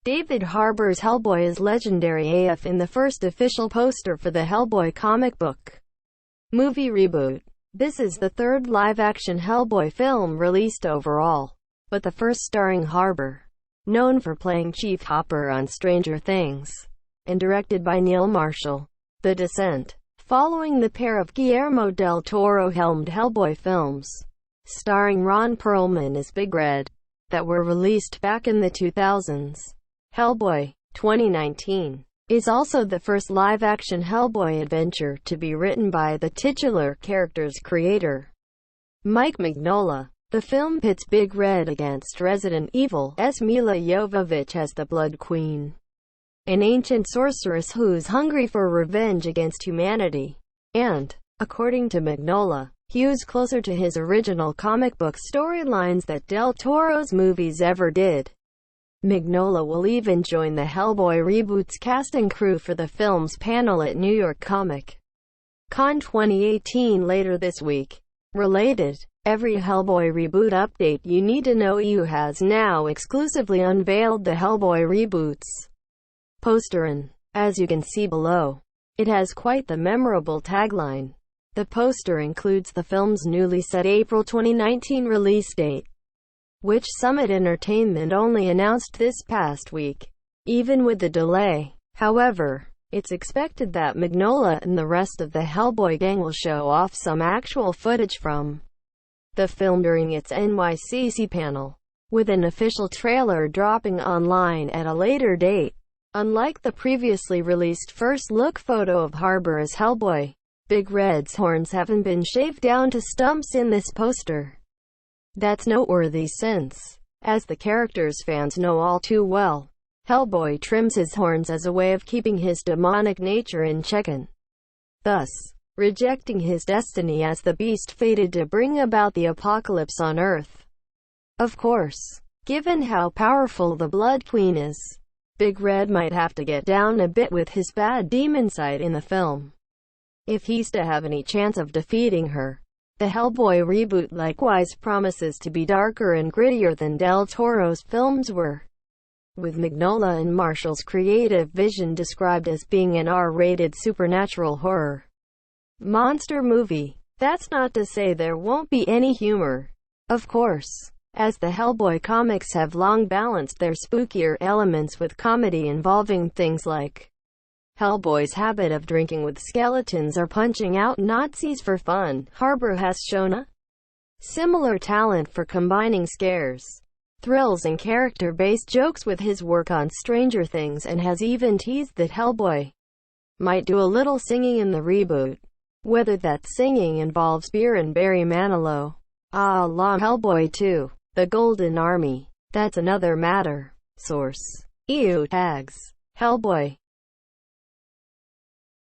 David Harbour's Hellboy is legendary AF in the first official poster for the Hellboy comic book movie Reboot. This is the third live-action Hellboy film released overall, but the first starring Harbour, known for playing Chief Hopper on Stranger Things, and directed by Neil Marshall. The Descent, following the pair of Guillermo del Toro-helmed Hellboy films, starring Ron Perlman as Big Red, that were released back in the 2000s. Hellboy 2019 is also the first live-action Hellboy adventure to be written by the titular character's creator, Mike Mignola. The film pits Big Red against Resident Evil's Milla Jovovich as the Blood Queen, an ancient sorceress who's hungry for revenge against humanity, and, according to Mignola, hews closer to his original comic book storylines that Del Toro's movies ever did. Mignola will even join the Hellboy Reboot's casting crew for the film's panel at New York Comic Con 2018 later this week. Related, every Hellboy Reboot update you need to know. EU has now exclusively unveiled the Hellboy Reboots poster, and, as you can see below, it has quite the memorable tagline. The poster includes the film's newly set April 2019 release date, which Summit Entertainment only announced this past week. Even with the delay, however, it's expected that Mignola and the rest of the Hellboy gang will show off some actual footage from the film during its NYCC panel, with an official trailer dropping online at a later date. Unlike the previously released first-look photo of Harbour as Hellboy, Big Red's horns haven't been shaved down to stumps in this poster. That's noteworthy since, as the character's fans know all too well, Hellboy trims his horns as a way of keeping his demonic nature in check and, thus, rejecting his destiny as the beast fated to bring about the apocalypse on Earth. Of course, given how powerful the Blood Queen is, Big Red might have to get down a bit with his bad demon side in the film, if he's to have any chance of defeating her. The Hellboy Reboot likewise promises to be darker and grittier than Del Toro's films were, with Mignola and Marshall's creative vision described as being an R-rated supernatural horror monster movie. That's not to say there won't be any humor, of course, as the Hellboy comics have long balanced their spookier elements with comedy involving things like Hellboy's habit of drinking with skeletons or punching out Nazis for fun. Harbour has shown a similar talent for combining scares, thrills and character-based jokes with his work on Stranger Things, and has even teased that Hellboy might do a little singing in the reboot. Whether that singing involves beer and Barry Manilow, a la Hellboy II, The Golden Army, that's another matter. Source: EU tags. Hellboy